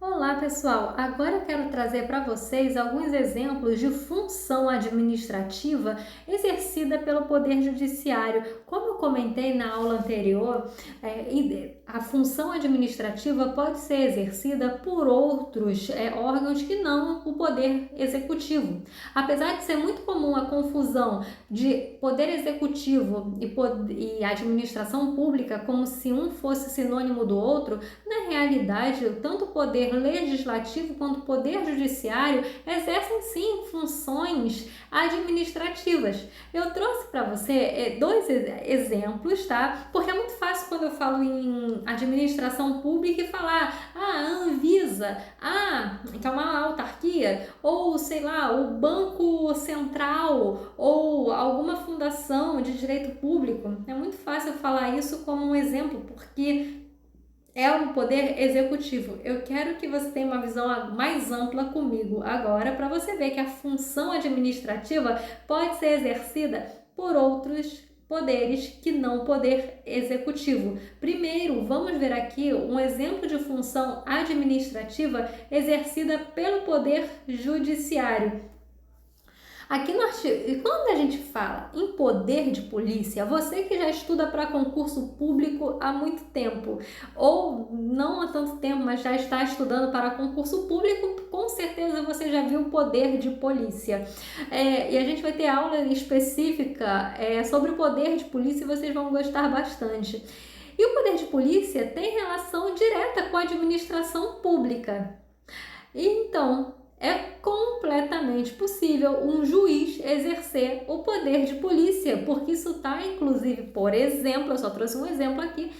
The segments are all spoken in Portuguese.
Olá, pessoal! Agora eu quero trazer para vocês alguns exemplos de função administrativa exercida pelo Poder Judiciário. Como eu comentei na aula anterior, a função administrativa pode ser exercida por outros órgãos que não o Poder Executivo. Apesar de ser muito comum a confusão de Poder Executivo e administração pública como se um fosse sinônimo do outro, na realidade, tanto o poder legislativo quanto o poder judiciário exercem sim funções administrativas. Eu trouxe para você dois exemplos, tá? Porque é muito fácil quando eu falo em administração pública e falar, a Anvisa, que é uma autarquia, ou sei lá, o Banco Central, ou alguma fundação de direito público. É muito fácil falar isso como um exemplo, porque é o poder executivo. Eu quero que você tenha uma visão mais ampla comigo agora, para você ver que a função administrativa pode ser exercida por outros poderes que não o poder executivo. Primeiro, vamos ver aqui um exemplo de função administrativa exercida pelo poder judiciário. Aqui no artigo, quando a gente fala em poder de polícia, você que já estuda para concurso público há muito tempo, ou não há tanto tempo, mas já está estudando para concurso público, com certeza você já viu o poder de polícia. E a gente vai ter aula específica sobre o poder de polícia e vocês vão gostar bastante. E o poder de polícia tem relação direta com a administração pública. Então, é completamente possível um juiz exercer o poder de polícia, porque isso está, inclusive, por exemplo, eu só trouxe um exemplo aqui,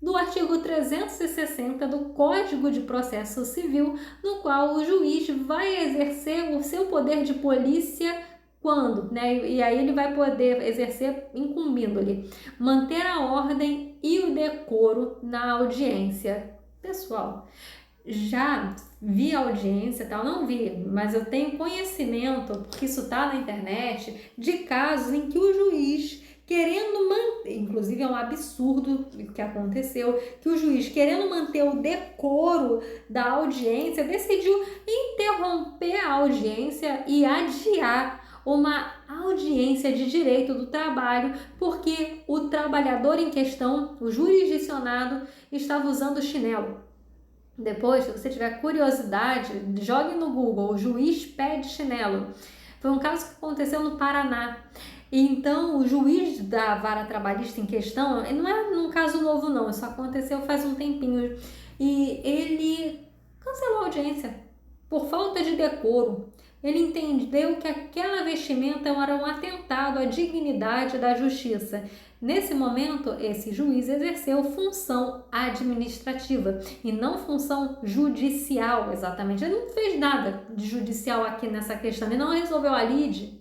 do artigo 360 do Código de Processo Civil, no qual o juiz vai exercer o seu poder de polícia quando, né? E aí ele vai poder exercer incumbindo-lhe manter a ordem e o decoro na audiência. Pessoal, já vi audiência, tal, não vi, mas eu tenho conhecimento, porque isso está na internet, de casos em que o juiz querendo manter, inclusive é um absurdo o que aconteceu, que o juiz querendo manter o decoro da audiência, decidiu interromper a audiência e adiar uma audiência de direito do trabalho, porque o trabalhador em questão, o jurisdicionado, estava usando chinelo. Depois, se você tiver curiosidade, jogue no Google, o juiz pede chinelo. Foi um caso que aconteceu no Paraná. Então, o juiz da vara trabalhista em questão, não é um caso novo não, isso aconteceu faz um tempinho, e ele cancelou a audiência por falta de decoro. Ele entendeu que aquela vestimenta era um atentado à dignidade da justiça. Nesse momento, esse juiz exerceu função administrativa e não função judicial, exatamente. Ele não fez nada de judicial aqui nessa questão, ele não resolveu a lide,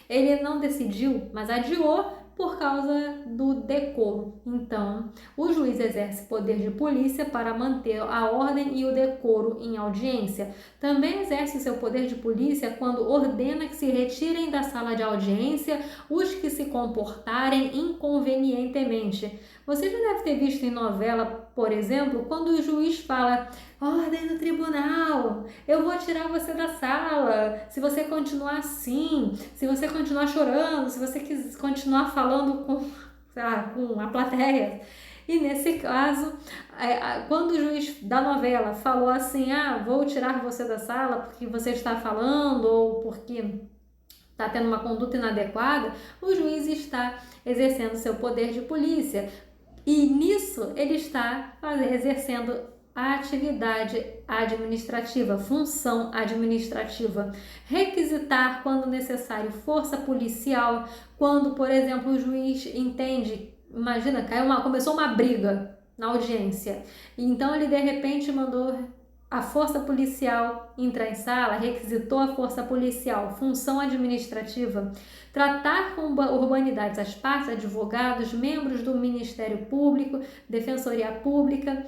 ele não decidiu, mas adiou por causa do decoro. Então, o juiz exerce poder de polícia para manter a ordem e o decoro em audiência. Também exerce seu poder de polícia quando ordena que se retirem da sala de audiência os que se comportarem inconvenientemente. Você já deve ter visto em novela, por exemplo, quando o juiz fala: ordem no tribunal, eu vou tirar você da sala, se você continuar assim, se você continuar chorando, se você quiser continuar falando com a plateia. E nesse caso, quando o juiz da novela falou assim, vou tirar você da sala porque você está falando ou porque está tendo uma conduta inadequada, o juiz está exercendo seu poder de polícia. E nisso ele está exercendo a atividade administrativa, função administrativa. Requisitar, quando necessário, força policial, quando, por exemplo, o juiz entende, imagina, começou uma briga na audiência, então ele de repente mandou a força policial entrar em sala, requisitou a força policial, função administrativa, tratar com urbanidade as partes, advogados, membros do Ministério Público, Defensoria Pública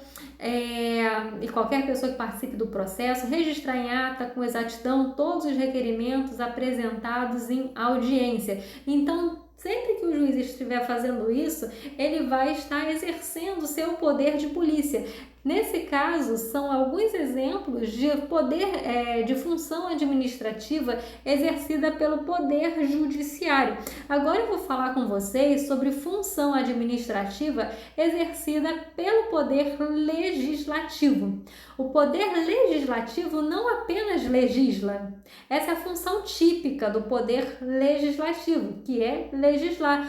e qualquer pessoa que participe do processo, registrar em ata com exatidão todos os requerimentos apresentados em audiência. Então, sempre que o juiz estiver fazendo isso, ele vai estar exercendo o seu poder de polícia. Nesse caso, são alguns exemplos de poder, de função administrativa exercida pelo Poder Judiciário. Agora eu vou falar com vocês sobre função administrativa exercida pelo Poder Legislativo. O Poder Legislativo não apenas legisla, essa é a função típica do Poder Legislativo, que é legislar.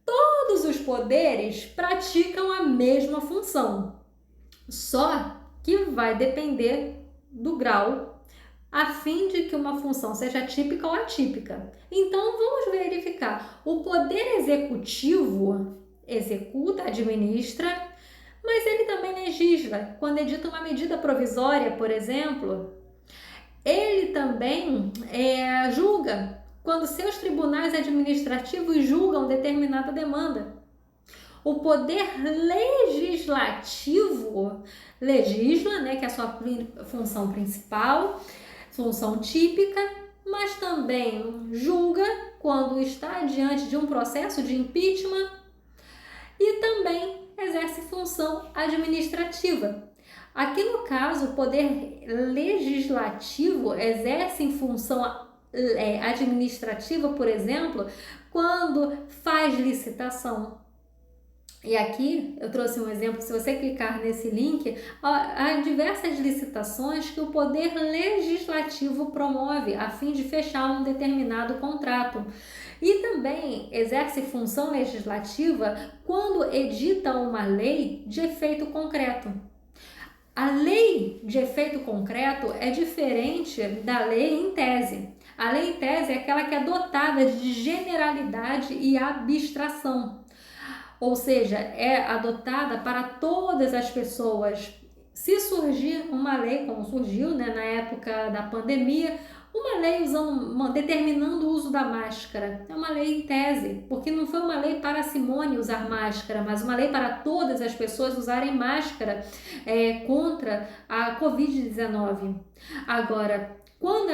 Todos os poderes praticam a mesma função. Só que vai depender do grau, a fim de que uma função seja típica ou atípica. Então, vamos verificar. O poder executivo executa, administra, mas ele também legisla. Quando edita uma medida provisória, por exemplo, ele também julga, quando seus tribunais administrativos julgam determinada demanda. O poder legislativo legisla, né, que é a sua função principal, função típica, mas também julga quando está diante de um processo de impeachment e também exerce função administrativa. Aqui no caso, o poder legislativo exerce em função administrativa, por exemplo, quando faz licitação. E aqui eu trouxe um exemplo, se você clicar nesse link, há diversas licitações que o Poder Legislativo promove a fim de fechar um determinado contrato. E também exerce função legislativa quando edita uma lei de efeito concreto. A lei de efeito concreto é diferente da lei em tese. A lei em tese é aquela que é dotada de generalidade e abstração. Ou seja, é adotada para todas as pessoas. Se surgir uma lei, como surgiu, né, na época da pandemia, uma lei determinando o uso da máscara, é uma lei em tese, porque não foi uma lei para Simone usar máscara, mas uma lei para todas as pessoas usarem máscara contra a Covid-19. Agora, quando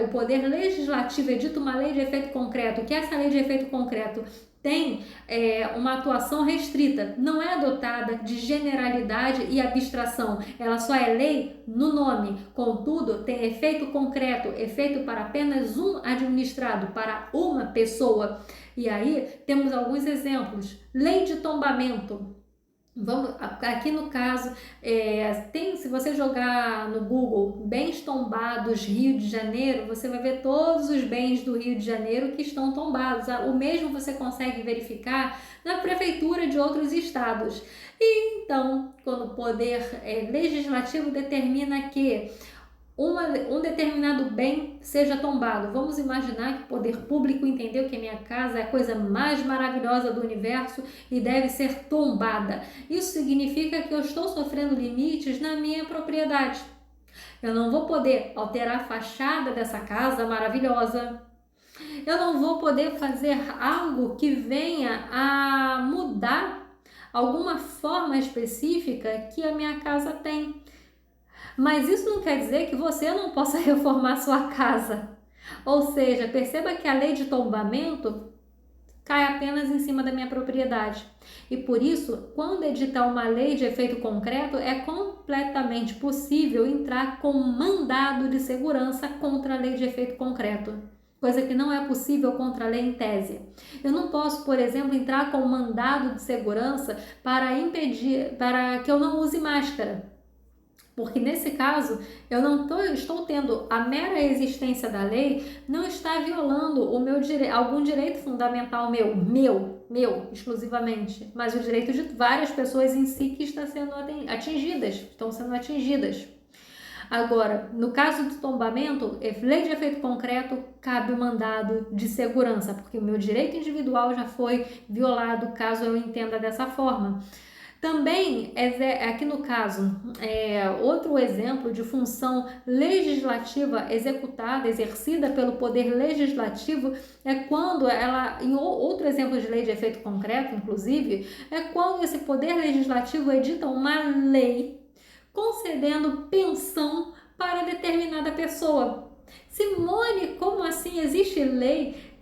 o Poder Legislativo edita uma lei de efeito concreto, que essa lei de efeito concreto tem uma atuação restrita, não é dotada de generalidade e abstração, ela só é lei no nome, contudo tem efeito concreto, efeito para apenas um administrado, para uma pessoa. E aí temos alguns exemplos. Lei de tombamento. Aqui no caso, se você jogar no Google bens tombados Rio de Janeiro, você vai ver todos os bens do Rio de Janeiro que estão tombados. O mesmo você consegue verificar na prefeitura de outros estados. E então, quando o poder legislativo determina que um determinado bem seja tombado. Vamos imaginar que o poder público entendeu que a minha casa é a coisa mais maravilhosa do universo e deve ser tombada. Isso significa que eu estou sofrendo limites na minha propriedade. Eu não vou poder alterar a fachada dessa casa maravilhosa. Eu não vou poder fazer algo que venha a mudar alguma forma específica que a minha casa tem. Mas isso não quer dizer que você não possa reformar sua casa. Ou seja, perceba que a lei de tombamento cai apenas em cima da minha propriedade. E por isso, quando editar uma lei de efeito concreto, é completamente possível entrar com mandado de segurança contra a lei de efeito concreto. Coisa que não é possível contra a lei em tese. Eu não posso, por exemplo, entrar com mandado de segurança para impedir, para que eu não use máscara. Porque nesse caso, eu não estou tendo a mera existência da lei, não está violando o meu algum direito fundamental meu, exclusivamente, mas o direito de várias pessoas em si que estão sendo atingidas. Agora, no caso do tombamento, lei de efeito concreto, cabe o mandado de segurança, porque o meu direito individual já foi violado, caso eu entenda dessa forma. Também, aqui no caso, outro exemplo de função legislativa exercida pelo Poder Legislativo é quando outro exemplo de lei de efeito concreto, inclusive, é quando esse Poder Legislativo edita uma lei concedendo pensão para determinada pessoa. Simone, como assim existe lei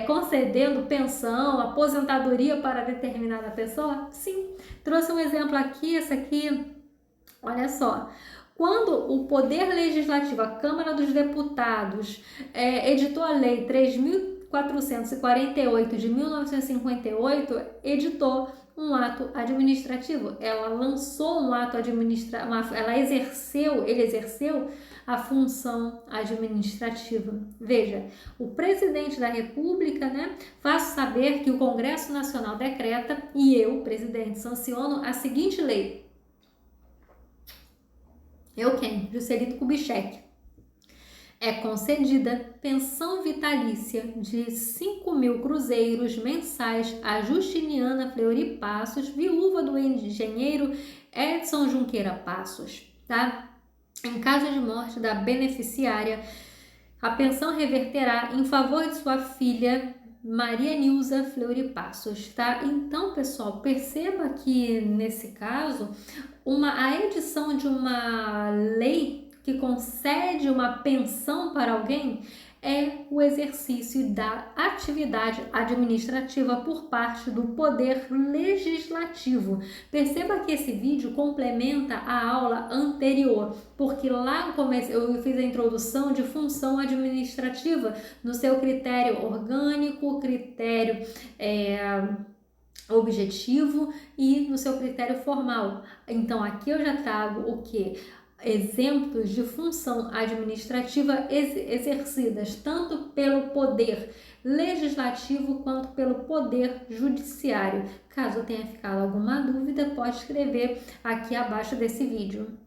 concedendo pensão, aposentadoria para determinada pessoa? Sim, trouxe um exemplo aqui, esse aqui Olha só, quando o Poder Legislativo, a Câmara dos Deputados, editou a Lei 3.448 de 1958, editou um ato administrativo. Ela lançou um ato administrativo, ele exerceu a função administrativa. Veja, o presidente da República, faz saber que o Congresso Nacional decreta e eu, presidente, sanciono a seguinte lei. Eu quem? Juscelino Kubitschek. É concedida pensão vitalícia de 5.000 cruzeiros mensais a Justiniana Fleury Passos, viúva do engenheiro Edson Junqueira Passos, tá? Em caso de morte da beneficiária, a pensão reverterá em favor de sua filha Maria Nilza Fleury Passos, tá? Então, pessoal, perceba que nesse caso, a edição de uma lei que concede uma pensão para alguém é o exercício da atividade administrativa por parte do Poder Legislativo. Perceba que esse vídeo complementa a aula anterior, porque lá no começo eu fiz a introdução de função administrativa no seu critério orgânico, critério objetivo e no seu critério formal. Então aqui eu já trago o que? Exemplos de função administrativa exercidas tanto pelo poder legislativo quanto pelo poder judiciário. Caso tenha ficado alguma dúvida, pode escrever aqui abaixo desse vídeo.